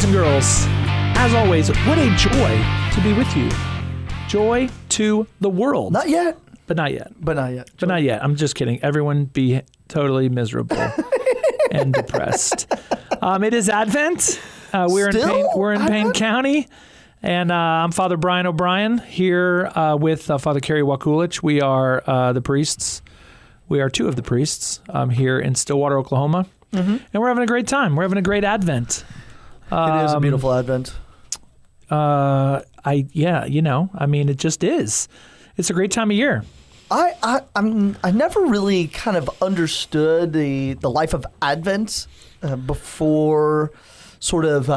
and girls, as always, what a joy to be with you. Joy to the world. Not yet. But not yet. But not yet. But not yet. I'm just kidding. Everyone be totally miserable and depressed. It is Advent. We're in Payne County. And I'm Father Brian O'Brien here with Father Kerry Wakulich. We are the priests. We are two of the priests here in Stillwater, Oklahoma. Mm-hmm. And we're having a great time. We're having a great Advent. It is a beautiful Advent. It just is. It's a great time of year. I never really kind of understood the life of Advent before sort of,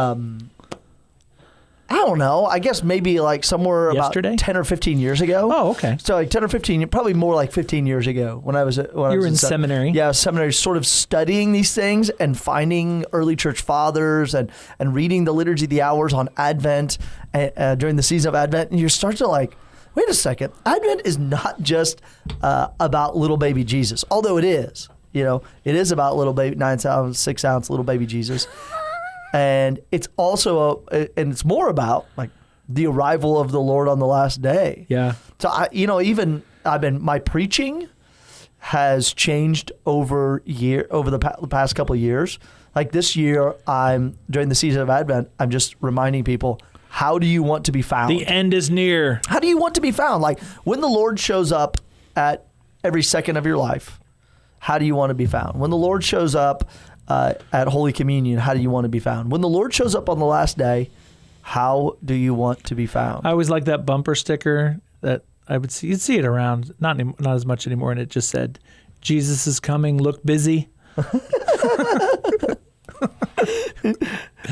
I don't know, I guess maybe like somewhere Yesterday? about 10 or 15 years ago. Oh, okay. So like 10 or 15, probably more like 15 years ago when I was you were in seminary. Yeah, seminary, sort of studying these things and finding early church fathers and reading the Liturgy of the Hours on Advent during the season of Advent. And you start to like, wait a second, Advent is not just about little baby Jesus, although it is. You know, it is about little baby 9-ounce, 6-ounce little baby Jesus. And it's also, and it's more about like the arrival of the Lord on the last day. Yeah. So my preaching has changed over the past couple of years. Like this year, during the season of Advent, I'm just reminding people, how do you want to be found? The end is near. How do you want to be found? Like when the Lord shows up at every second of your life, how do you want to be found? When the Lord shows up at Holy Communion, how do you want to be found? When the Lord shows up on the last day, how do you want to be found? I always like that bumper sticker that I would see. You'd see it around, not as much anymore, and it just said, "Jesus is coming. Look busy."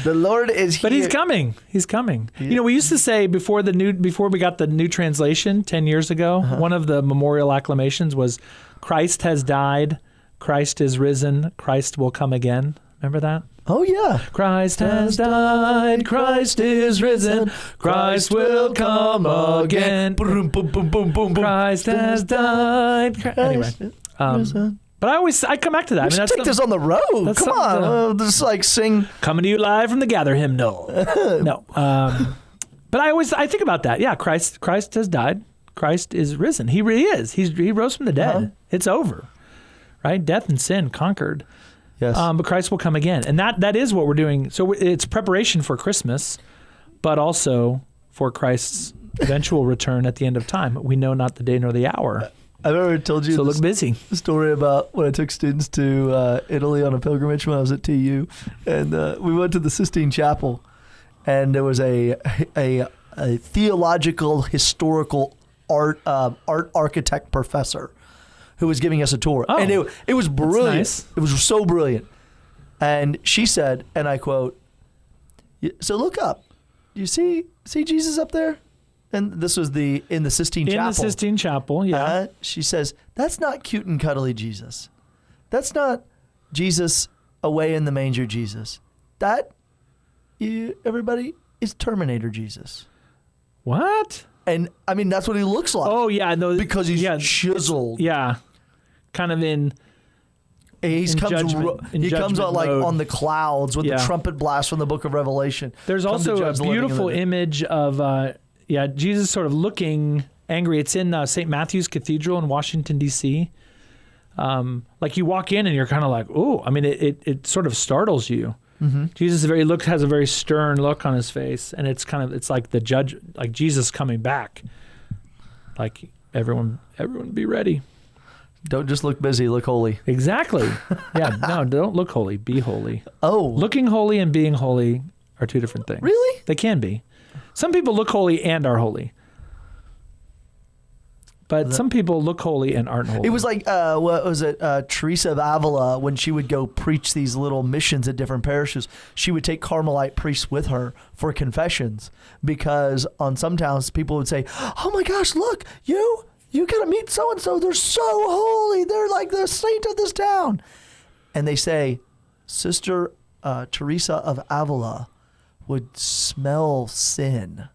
The Lord is here. But he's coming. He's coming. Yeah. You know, we used to say before we got the new translation 10 years ago, one of the memorial acclamations was, "Christ has died. Christ is risen. Christ will come again." Remember that? Oh, yeah. Christ has died. Christ is risen. Christ will come again. Boom, boom, boom, boom, boom, boom. Christ has died. Anyway. But I come back to that. We should take this on the road. Come on. Just like sing. Coming to you live from the Gather hymnal. No. But I think about that. Yeah, Christ has died. Christ is risen. He really is. He rose from the dead. Uh-huh. It's over. Right? Death and sin conquered. Yes. But Christ will come again. And that is what we're doing. So it's preparation for Christmas, but also for Christ's eventual return at the end of time. We know not the day nor the hour. I've ever told you look busy. Story about when I took students to Italy on a pilgrimage when I was at TU. And we went to the Sistine Chapel. And there was a theological, historical art architect professor who was giving us a tour. Oh, and it was brilliant. Nice. It was so brilliant. And she said, and I quote, "So look up. You see Jesus up there?" And this was in the Sistine Chapel. In the Sistine Chapel, yeah. She says, "That's not cute and cuddly Jesus. That's not Jesus away in the manger Jesus. That, everybody, is Terminator Jesus." What? And, I mean, that's what he looks like. Oh, yeah. No, because he's chiseled. Yeah. Kind of in he comes out like on the clouds with the trumpet blast from the book of Revelation. There's also a beautiful image of, Jesus sort of looking angry. It's in St. Matthew's Cathedral in Washington, D.C. Like you walk in and you're kind of like, oh, I mean, it sort of startles you. Mm-hmm. Jesus has a very stern look on his face, and it's like the judge, like Jesus coming back. Like everyone be ready. Don't just look busy, look holy. Exactly. Yeah, no, don't look holy, be holy. Oh. Looking holy and being holy are two different things. Really? They can be. Some people look holy and are holy. But some people look holy and aren't holy. It was like, what was it, Teresa of Avila, when she would go preach these little missions at different parishes, she would take Carmelite priests with her for confessions, because on some towns, people would say, "Oh my gosh, look, you gotta meet so-and-so, they're so holy, they're like the saint of this town." And they say, Sister Teresa of Avila would smell sin.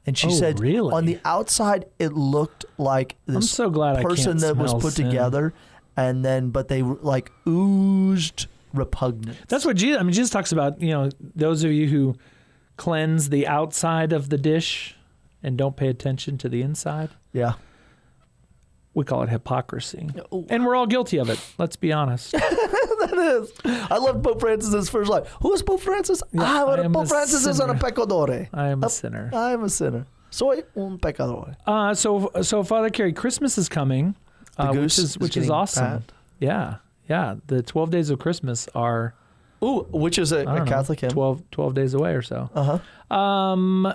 And she said, really? On the outside, it looked like this I'm so glad person that was put together, and then, but they like oozed repugnant. That's what Jesus talks about, those of you who cleanse the outside of the dish and don't pay attention to the inside. Yeah. We call it hypocrisy. And we're all guilty of it. Let's be honest. That is. I love Pope Francis's first line. Who is Pope Francis? Pope Francis is a pecadore. I am a sinner. I am a sinner. Soy un pecador. So Father Kerry, Christmas is coming, which is awesome. Bad. Yeah. The 12 days of Christmas are... Ooh, which is a Catholic hymn. 12 days away or so. Uh-huh.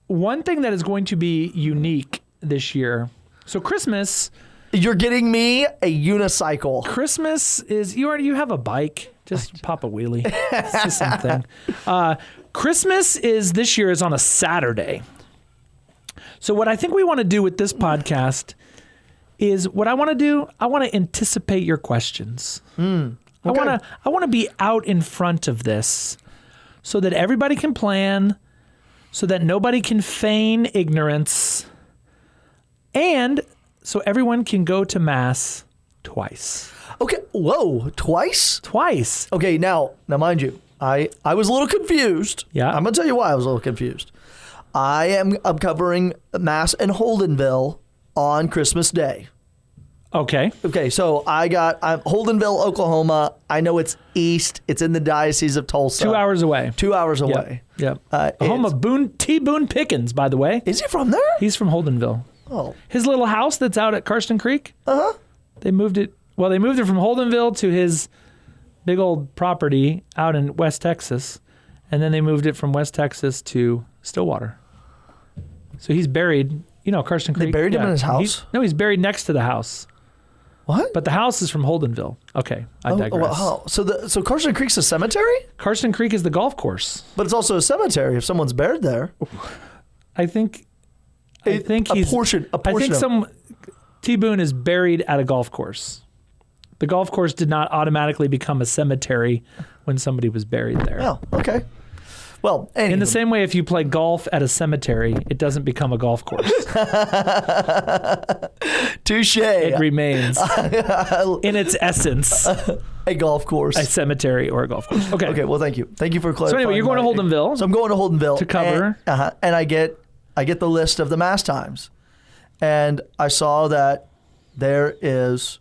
One thing that is going to be unique this year. So Christmas... You're getting me a unicycle. Christmas is... You have a bike. Just pop a wheelie. It's just something. Christmas this year is on a Saturday. So what I think we want to do with this podcast is I want to anticipate your questions. Okay. I want to be out in front of this so that everybody can plan, so that nobody can feign ignorance, and so everyone can go to Mass twice. Okay. Whoa, twice? Twice. Okay, now mind you, I was a little confused. Yeah. I'm going to tell you why I was a little confused. I'm covering Mass in Holdenville on Christmas Day. Okay. Okay, so I'm Holdenville, Oklahoma. I know it's east. It's in the Diocese of Tulsa. 2 hours away. 2 hours away. Yep. Home of Boone Pickens, by the way. Is he from there? He's from Holdenville. Oh. His little house that's out at Karsten Creek. Uh-huh. They moved it from Holdenville to his big old property out in West Texas, and then they moved it from West Texas to Stillwater. So he's buried, Karsten Creek. They buried him in his house? He's buried next to the house. What? But the house is from Holdenville. Okay, I digress. So Karsten Creek's a cemetery? Karsten Creek is the golf course. But it's also a cemetery if someone's buried there. I think a portion. I think T. Boone is buried at a golf course. The golf course did not automatically become a cemetery when somebody was buried there. Oh, okay. Well, anyway. In the same way, if you play golf at a cemetery, it doesn't become a golf course. Touche. It remains, in its essence, a golf course, a cemetery, or a golf course. Okay. Okay. Well, thank you. Thank you for clarifying. So anyway, you're going to Holdenville. So I'm going to Holdenville to cover, and I get the list of the Mass times, and I saw that there is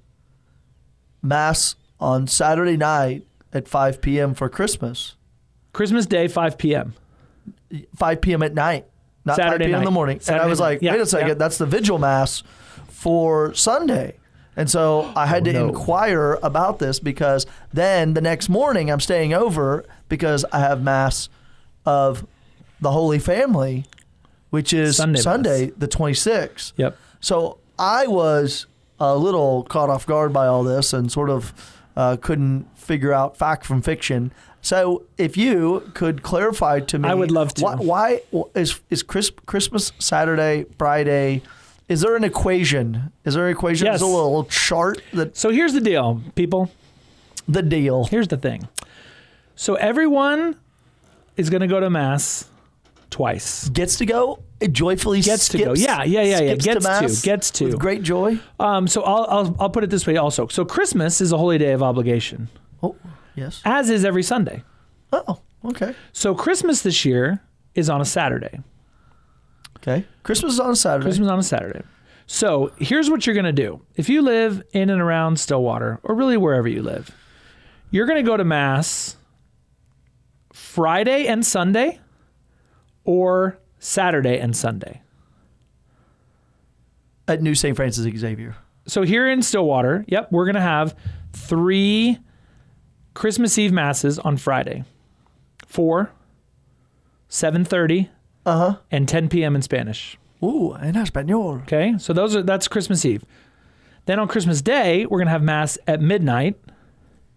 Mass on Saturday night at 5 p.m. for Christmas. Christmas Day, 5 p.m. 5 p.m. at night, not Saturday 5 p.m. in the morning. Saturday and I was like, wait a second, that's the Vigil Mass for Sunday. And so I had to inquire about this because then the next morning I'm staying over because I have Mass of the Holy Family, which is Sunday the 26th. Yep. So I was a little caught off guard by all this and sort of couldn't figure out fact from fiction. So if you could clarify to me, I would love to. Why is Christmas Saturday, Friday? Is there an equation? Yes. Is there a little chart that? So here's the deal, people. The deal. Here's the thing. So everyone is going to go to Mass twice. Gets to go. It joyfully gets to go. Yeah. Gets to with great joy. So I'll put it this way also. So Christmas is a holy day of obligation. Oh. Yes. As is every Sunday. Oh, okay. So Christmas this year is on a Saturday. Okay. Christmas is on a Saturday. So here's what you're going to do. If you live in and around Stillwater, or really wherever you live, you're going to go to Mass Friday and Sunday or Saturday and Sunday. At New St. Francis Xavier. So here in Stillwater, we're going to have 3 Christmas Eve Masses on Friday. 4, 7:30, and 10 p.m. in Spanish. Ooh, en español. Okay, so that's Christmas Eve. Then on Christmas Day, we're going to have Mass at midnight.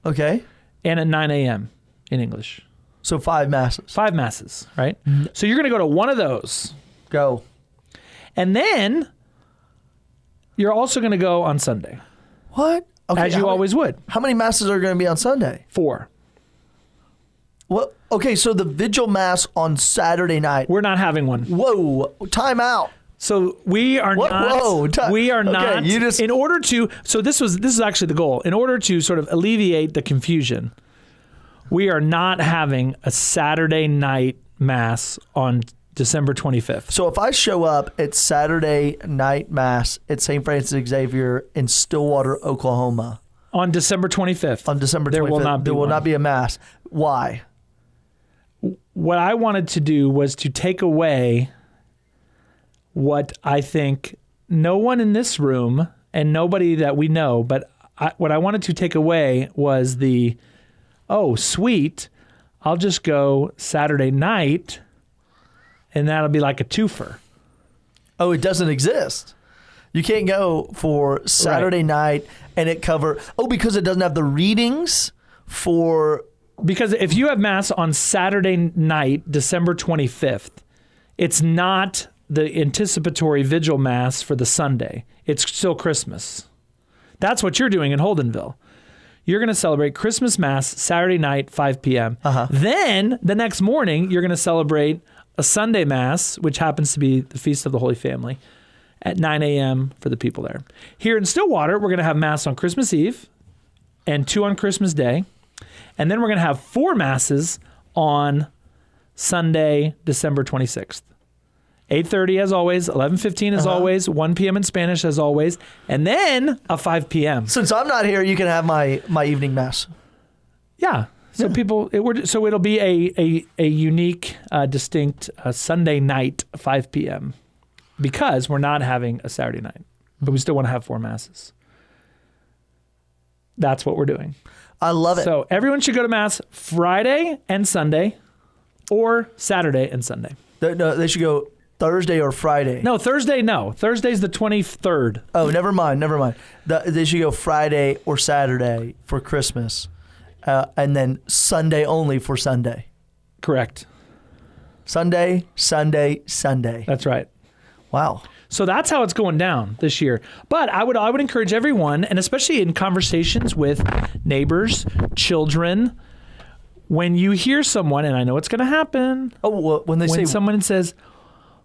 Okay. And at 9 a.m. in English. So 5 Masses. 5 Masses, right? So you're going to go to one of those. Go. And then you're also going to go on Sunday. What? Okay, as you always would. How many Masses are going to be on Sunday? 4. Well, okay, so the Vigil Mass on Saturday night. We're not having one. Whoa, time out. So we are not. We are not. Okay, in order to. So this is actually the goal. In order to sort of alleviate the confusion, We are not having a Saturday night Mass on December 25th. So if I show up at Saturday night Mass at St. Francis Xavier in Stillwater, Oklahoma. On December 25th. On December 25th. There will not be a Mass. Why? What I wanted to do was to take away what I think no one in this room and nobody that we know, but what I wanted to take away was oh, sweet, I'll just go Saturday night, and that'll be like a twofer. Oh, it doesn't exist. You can't go for Saturday night and it cover. Oh, because it doesn't have the readings for. Because if you have Mass on Saturday night, December 25th, it's not the anticipatory vigil Mass for the Sunday. It's still Christmas. That's what you're doing in Holdenville. You're going to celebrate Christmas Mass Saturday night, 5 p.m. Then the next morning, you're going to celebrate a Sunday Mass, which happens to be the Feast of the Holy Family, at 9 a.m. for the people there. Here in Stillwater, we're going to have Mass on Christmas Eve and 2 on Christmas Day. And then we're going to have 4 Masses on Sunday, December 26th. 8:30 as always, 11:15 as always, 1 p.m. in Spanish as always, and then a 5 p.m. Since I'm not here, you can have my evening Mass. Yeah. So it'll be a unique, distinct Sunday night 5 p.m. because we're not having a Saturday night, but we still want to have 4 Masses. That's what we're doing. I love it. So everyone should go to Mass Friday and Sunday, or Saturday and Sunday. No, they should go Thursday or Friday. No, Thursday, no. Thursday's the 23rd. Oh, never mind. They should go Friday or Saturday for Christmas, and then Sunday only for Sunday. Correct. Sunday, Sunday, Sunday. That's right. Wow. So that's how it's going down this year. But I would encourage everyone, and especially in conversations with neighbors, children, when you hear someone, and I know it's going to happen. Oh, well, when someone says,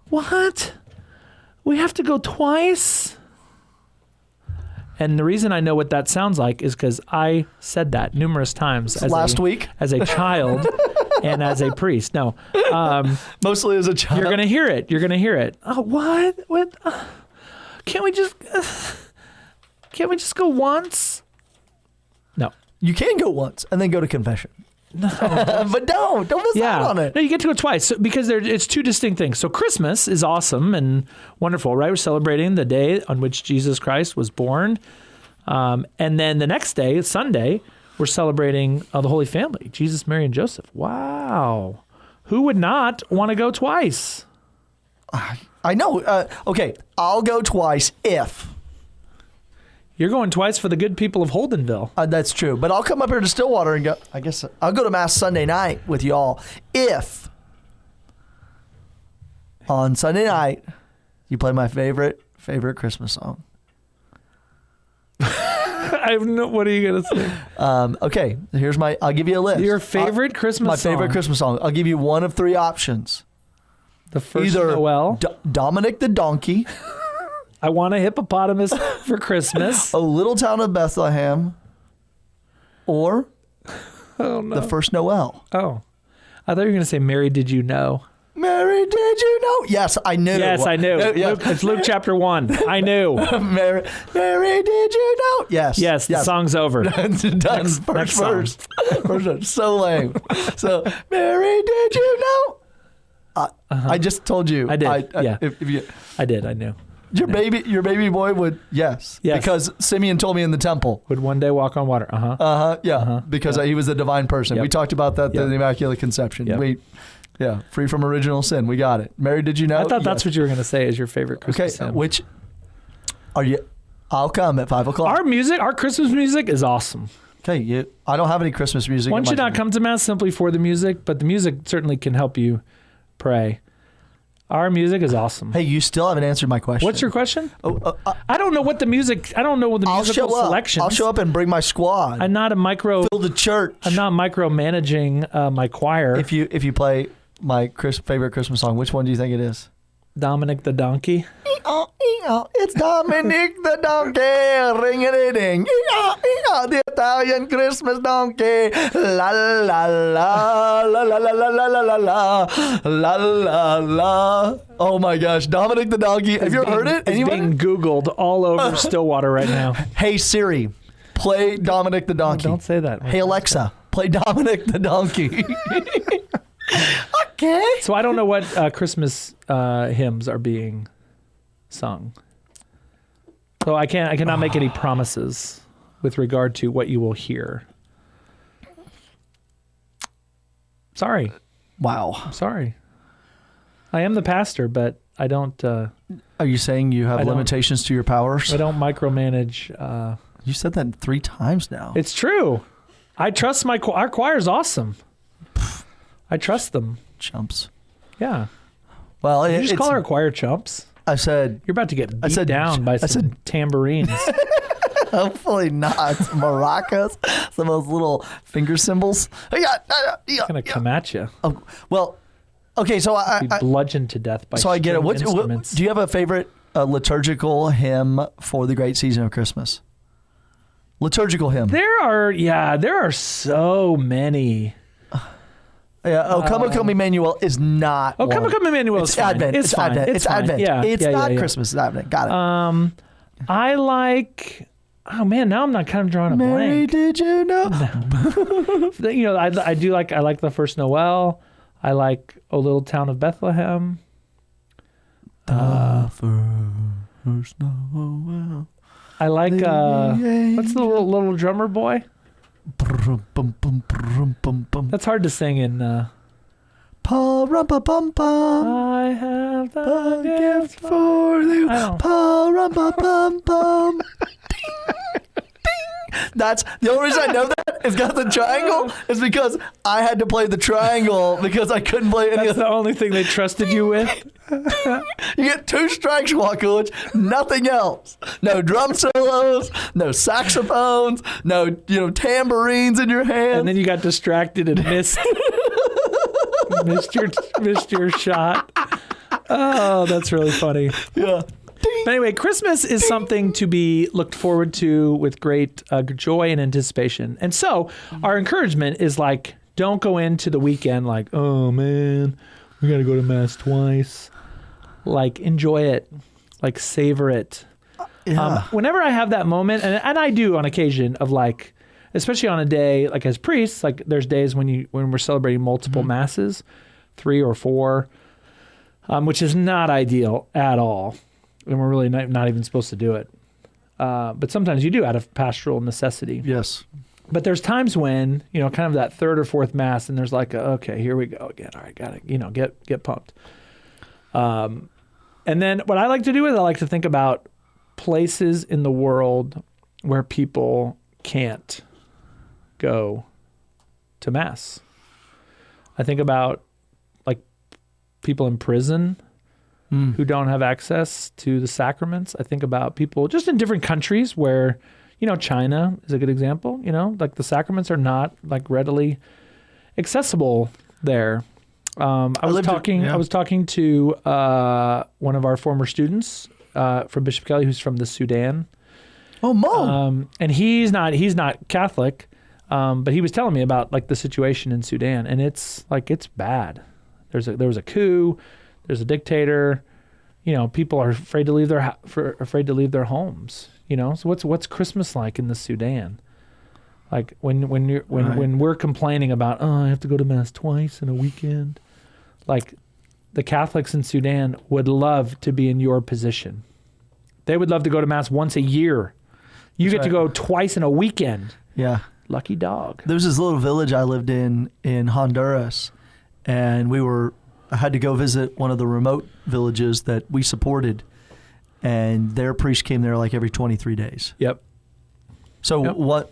"What? We have to go twice?" And the reason I know what that sounds like is because I said that numerous times last week as a child and as a priest. No, mostly as a child. You're gonna hear it. You're gonna hear it. Oh, what? What? Can't we just go once? No, you can go once and then go to confession. No, but don't miss out on it. No, you get to go twice because it's 2 distinct things. So Christmas is awesome and wonderful, right? We're celebrating the day on which Jesus Christ was born, and then the next day, Sunday, we're celebrating the Holy Family, Jesus, Mary, and Joseph. Wow, who would not want to go twice? I know. Okay, I'll go twice if. You're going twice for the good people of Holdenville. That's true. But I'll come up here to Stillwater and go, I guess I'll go to Mass Sunday night with y'all if on Sunday night you play my favorite Christmas song. I have no, what are you going to say? Okay, I'll give you a list. Your favorite Christmas song? My favorite Christmas song. I'll give you one of 3 options. The first Noel. Dominic the Donkey. I want a hippopotamus for Christmas. A Little Town of Bethlehem. Or The First Noel. Oh. I thought you were going to say, Mary, did you know? Mary, did you know? Yes, I knew. Yes, I knew. Yes. It's Luke chapter 1. I knew. Mary, did you know? Yes. Yes, the song's over. Done. First verse. So lame. So, Mary, did you know? I just told you. I did. Yeah. I did. I knew. Your baby boy would, yes. Because Simeon told me in the temple. Would one day walk on water. Because he was a divine person. Yep. We talked about that in the Immaculate Conception. Yep. Free from original sin. We got it. Mary, did you know? I thought that's what you were going to say is your favorite Christmas hymn. Which are you? I'll come at 5 o'clock. Our Christmas music is awesome. Okay, I don't have any Christmas music. One should not come to Mass simply for the music, but the music certainly can help you pray. Our music is awesome. Hey, you still haven't answered my question. What's your question? I don't know what the musical selections. I'll show up and bring my squad. I'm not fill the church. I'm not micromanaging my choir. If you play my favorite Christmas song, which one do you think it is? Dominic the Donkey. It's Dominic the donkey, ring-a-ding-ding. The Italian Christmas donkey. La la la la la la la la la la la la la. Oh my gosh, Dominic the donkey. Have you ever heard it? It's being Googled all over Stillwater right now. Hey Siri, play Dominic the donkey. Don't say that. Hey Alexa, play Dominic the donkey. Okay. So I don't know what Christmas hymns are being sung. So I cannot make any promises with regard to what you will hear. Sorry. Wow. I'm sorry. I am the pastor, but I don't. Are you saying you have limitations to your powers? I don't micromanage. You said that 3 times now. It's true. I trust our choir's awesome. I trust them. Chumps. Yeah. Well, you just call our choir chumps. I said you're about to get beat down by some tambourines. Hopefully not. Maracas, some of those little finger cymbals. Gonna come at you. Oh, well, okay. So I bludgeoned to death by. So I get it. What, instruments. do you have a favorite liturgical hymn for the great season of Christmas? Liturgical hymn. There are so many. Yeah. Oh, Come, Come, Emmanuel is not. Oh, Come, Come, Emmanuel is fine. Advent. It's Advent. It's Advent. Yeah, it's not Christmas. It's Advent. Got it. I like. Oh man, now I'm not kind of drawing a Mary, blank. did you know? No. I do like. I like the first Noel. I like O Little Town of Bethlehem. The first Noel. I like. What's the little drummer boy? That's hard to sing in. I have the gift for you. That's the only reason I know that is got the triangle is because I had to play the triangle because I couldn't play any of the only thing they trusted you with. You get 2 strikes, Wacoach, nothing else. No drum solos, no saxophones, no tambourines in your hand. And then you got distracted and missed your shot. Oh, that's really funny. Yeah. But anyway, Christmas is something to be looked forward to with great joy and anticipation. And so our encouragement is like, don't go into the weekend like, oh man, we got to go to Mass twice. Like, enjoy it. Like, savor it. Yeah. Whenever I have that moment, and I do on occasion of like, especially on a day, like as priests, like there's days when we're celebrating multiple masses, 3 or 4, which is not ideal at all. And we're really not even supposed to do it. But sometimes you do out of pastoral necessity. Yes. But there's times when, kind of that 3rd or 4th Mass, and there's like, okay, here we go again. All right, got to, get pumped. And then what I like to do is I like to think about places in the world where people can't go to Mass. I think about like people in prison who don't have access to the sacraments. I think about people just in different countries where, China is a good example, like the sacraments are not like readily accessible there. I was talking to one of our former students from Bishop Kelly who's from the Sudan. Oh, Mo. And he's not Catholic, but he was telling me about like the situation in Sudan, and it's bad. There was a coup. There's a dictator. People are afraid to leave their homes. So what's Christmas like in the Sudan? Like when we're complaining about I have to go to Mass twice in a weekend, like the Catholics in Sudan would love to be in your position. They would love to go to Mass once a year. You get to go twice in a weekend. Yeah, lucky dog. There was this little village I lived in Honduras, and I had to go visit one of the remote villages that we supported, and their priest came there like every 23 days. Yep. So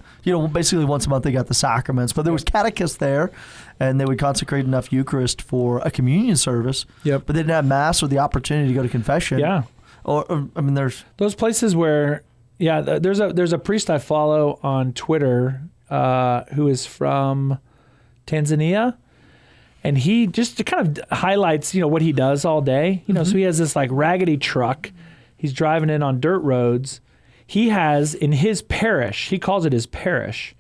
basically once a month they got the sacraments, but there was catechists there, and they would consecrate enough Eucharist for a communion service. Yep. But they didn't have Mass or the opportunity to go to confession. Yeah. There's those places where, there's a priest I follow on Twitter who is from Tanzania. And he just kind of highlights, what he does all day. So he has this like raggedy truck. He's driving in on dirt roads. He has in his parish, he calls it his parish,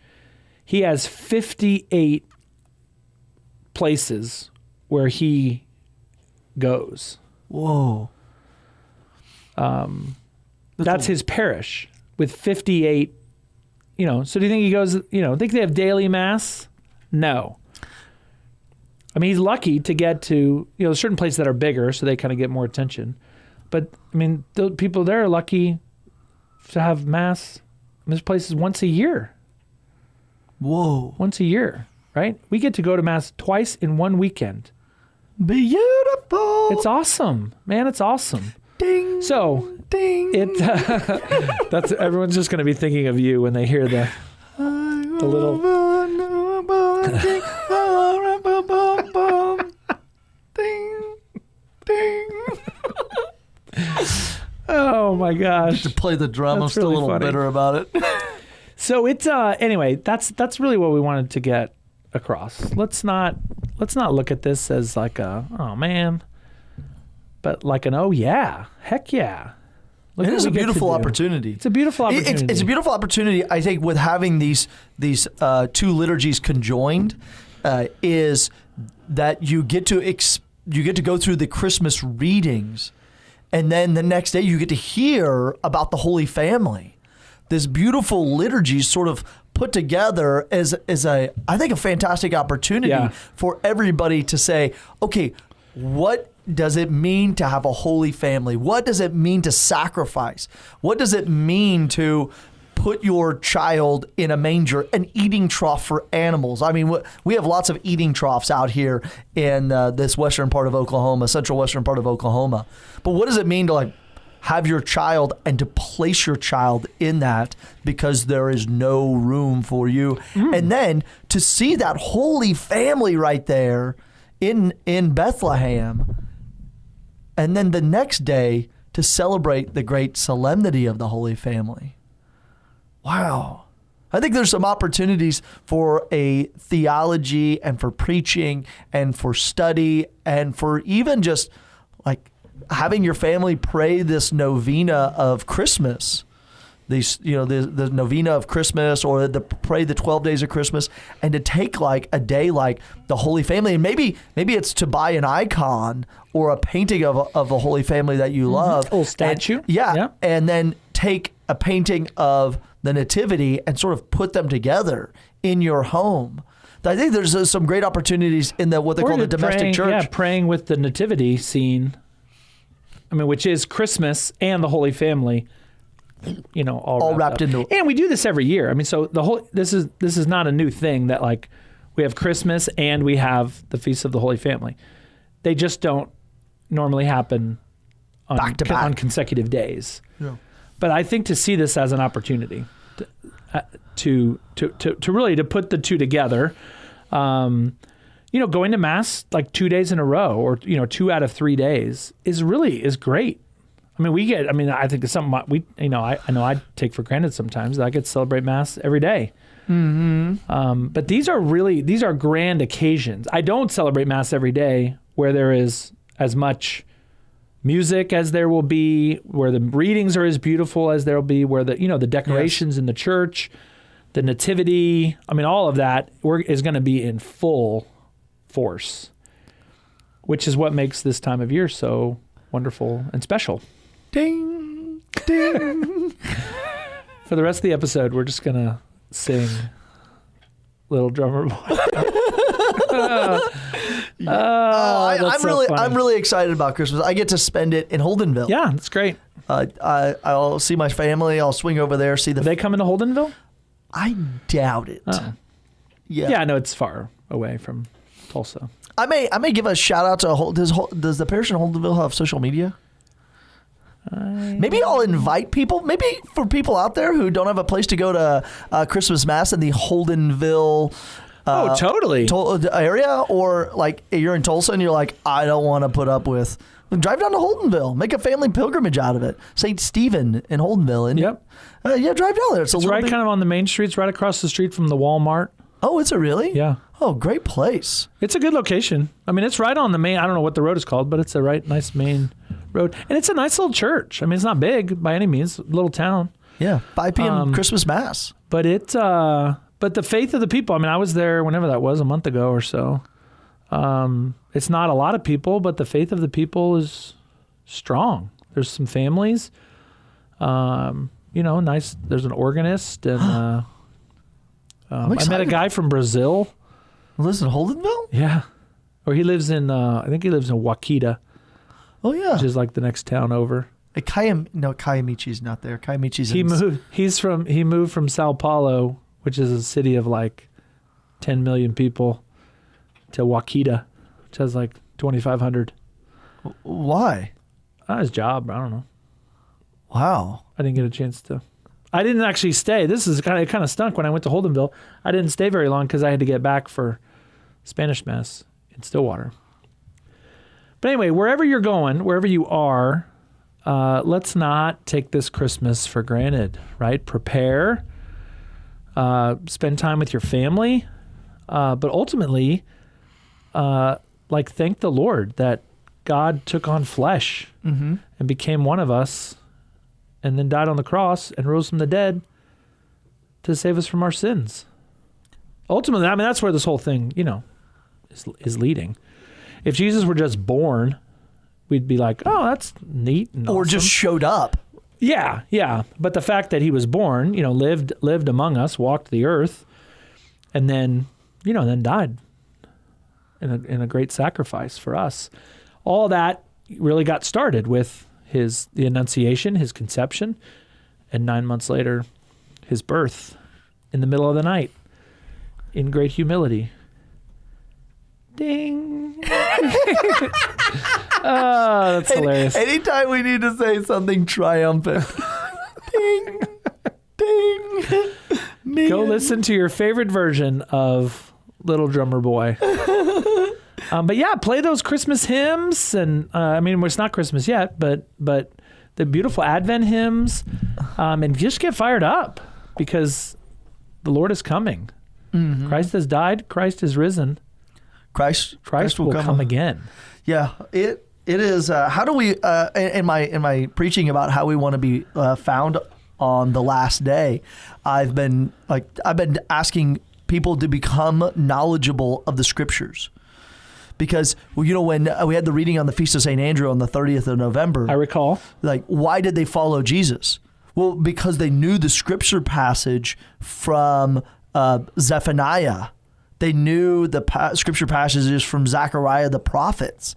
he has 58 places where he goes. Whoa. That's his parish with 58, so do you think he goes, think they have daily mass? No. I mean, he's lucky to get to, certain places that are bigger, so they kind of get more attention. But, I mean, the people there are lucky to have mass in this places once a year. Whoa. Once a year, right? We get to go to mass twice in one weekend. Beautiful. It's awesome, man. It's awesome. Ding. So, ding. That's everyone's just going to be thinking of you when they hear the little. Ding, ding. Oh my gosh! To play the drum, That's I'm still really a little funny. bitter about it. So it's anyway. That's really what we wanted to get across. Let's not look at this as like a oh man, but like an oh yeah, heck yeah. Look It what is we a get to beautiful do. opportunity. It's a beautiful opportunity. It's a beautiful opportunity. I think with having these two liturgies conjoined, is that you get to go through the Christmas readings, and then the next day you get to hear about the Holy Family. This beautiful liturgy sort of put together as I think a fantastic opportunity for everybody to say, okay, what does it mean to have a holy family? What does it mean to sacrifice? What does it mean to put your child in a manger, an eating trough for animals? I mean, we have lots of eating troughs out here in this western part of Oklahoma, central western part of Oklahoma. But what does it mean to like have your child and to place your child in that because there is no room for you? And then to see that holy family right there in Bethlehem, and then the next day to celebrate the great solemnity of the Holy Family. Wow. I think there's some opportunities for a theology and for preaching and for study and for even just like having your family pray this novena of Christmas. These, the novena of Christmas, or pray the 12 days of Christmas, and to take like a day like the Holy Family, and maybe it's to buy an icon or a painting of a Holy Family that you love, a little statue, and then take a painting of the Nativity and sort of put them together in your home. I think there's some great opportunities in what they call the domestic church. Yeah, praying with the Nativity scene. I mean, which is Christmas and the Holy Family. All wrapped into it. And we do this every year. I mean, so this is not a new thing that like we have Christmas and we have the Feast of the Holy Family. They just don't normally happen on back to back on consecutive days. Yeah. But I think to see this as an opportunity to really to put the two together, going to mass like 2 days in a row or 2 out of 3 days is great. I mean, I think it's something I know I take for granted sometimes that I get to celebrate mass every day. Mm-hmm. But these are grand occasions. I don't celebrate mass every day where there is as much music as there will be, where the readings are as beautiful as there will be, where the decorations in the church, the nativity, I mean, all of that is going to be in full force, which is what makes this time of year so wonderful and special. Ding, ding. For the rest of the episode, we're just going to sing Little Drummer Boy. I'm really excited about Christmas. I get to spend it in Holdenville. Yeah, that's great. I'll see my family. I'll swing over there, see the... Do they come into Holdenville? I doubt it. Oh. Yeah. Yeah, I know it's far away from Tulsa. I may give a shout out to does the parish in Holdenville have social media? Maybe I'll invite people. Maybe for people out there who don't have a place to go to Christmas Mass in the Holdenville totally area, or like you're in Tulsa and you're like, I don't want to put up with. Drive down to Holdenville. Make a family pilgrimage out of it. St. Stephen in Holdenville. And yep. Drive down there. It's right kind of on the main street. It's right across the street from the Walmart. Oh, is it really? Yeah. Oh, great place. It's a good location. I mean, it's right on the main, I don't know what the road is called, but it's a nice main road. And it's a nice little church. I mean, it's not big by any means, little town. Yeah, 5 p.m. Christmas Mass. But but the faith of the people, I mean, I was there whenever that was, a month ago or so. It's not a lot of people, but the faith of the people is strong. There's some families, nice. There's an organist, and I met a guy from Brazil. Lives in Holdenville? Yeah. Or he lives in, I think he lives in Wakita. Oh, yeah. Which is like the next town over. Kayamichi's not there. Kayamichi's He moved from Sao Paulo, which is a city of like 10 million people, to Wakita, which has like 2,500. Why? His job. I don't know. Wow. I didn't get a chance to. I didn't actually stay. This is kind of stunk when I went to Holdenville. I didn't stay very long because I had to get back for Spanish Mass in Stillwater. But anyway, wherever you're going, wherever you are, let's not take this Christmas for granted, right? Prepare, spend time with your family, but ultimately, thank the Lord that God took on flesh and became one of us, and then died on the cross and rose from the dead to save us from our sins. Ultimately, I mean, that's where this whole thing, is leading. If Jesus were just born, we'd be like, oh, that's neat. And or awesome. Just showed up. Yeah, yeah. But the fact that he was born, lived among us, walked the earth, and then died in a great sacrifice for us. All that really got started with the Annunciation, his conception, and 9 months later, his birth in the middle of the night in great humility. Ding. Oh, that's hilarious. Anytime we need to say something triumphant. Ding. Ding. Man. Go listen to your favorite version of Little Drummer Boy. But yeah, play those Christmas hymns, and it's not Christmas yet, but the beautiful Advent hymns, and just get fired up because the Lord is coming. Mm-hmm. Christ has died. Christ is risen. Christ will come again. Yeah, it is. How do we? In my preaching about how we want to be found on the last day, I've been asking people to become knowledgeable of the Scriptures. Because, when we had the reading on the Feast of St. Andrew on the 30th of November. I recall. Why did they follow Jesus? Well, because they knew the Scripture passage from Zephaniah. They knew the Scripture passages from Zechariah, the prophets.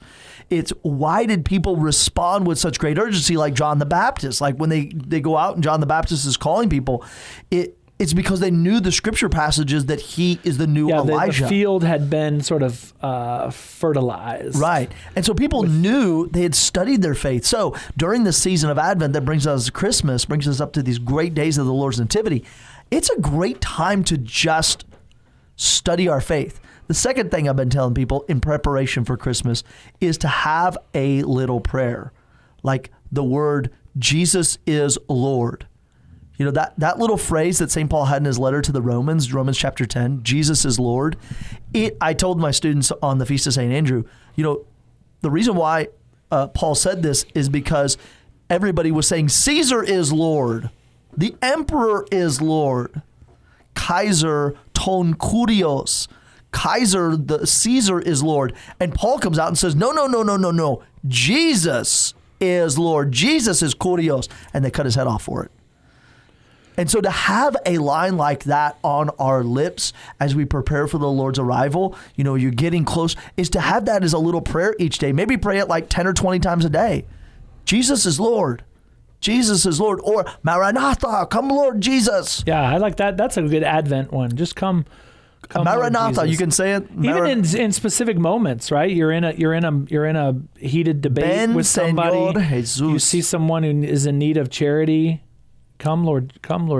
It's why did people respond with such great urgency like John the Baptist? Like when they go out and John the Baptist is calling people, it's because they knew the Scripture passages that he is the new Elijah. The field had been sort of fertilized. Right. And so people knew, they had studied their faith. So during the season of Advent that brings us Christmas, brings us up to these great days of the Lord's Nativity, it's a great time to just study our faith. The second thing I've been telling people in preparation for Christmas is to have a little prayer. Like the word, Jesus is Lord. That little phrase that St. Paul had in his letter to the Romans chapter 10, Jesus is Lord. I told my students on the Feast of St. Andrew, the reason why Paul said this is because everybody was saying Caesar is Lord. The emperor is Lord. Kaiser ton kurios. Kaiser, the Caesar is Lord. And Paul comes out and says, no. Jesus is Lord. Jesus is kurios. And they cut his head off for it. And so to have a line like that on our lips as we prepare for the Lord's arrival, you're getting close, is to have that as a little prayer each day. Maybe pray it like 10 or 20 times a day. Jesus is Lord. Jesus is Lord. Or Maranatha, come Lord Jesus. Yeah, I like that. That's a good Advent one. Just come Maranatha, you can say it. Even in specific moments, right? You're in a heated debate with somebody. You see someone who is in need of charity. Come, Lord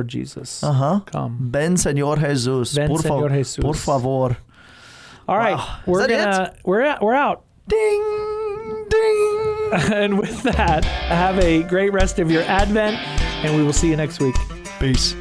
Jesus. Come. Ven, Señor Jesus. Señor Jesus. Por favor. All right, wow. we're out. Ding, ding. And with that, have a great rest of your Advent, and we will see you next week. Peace.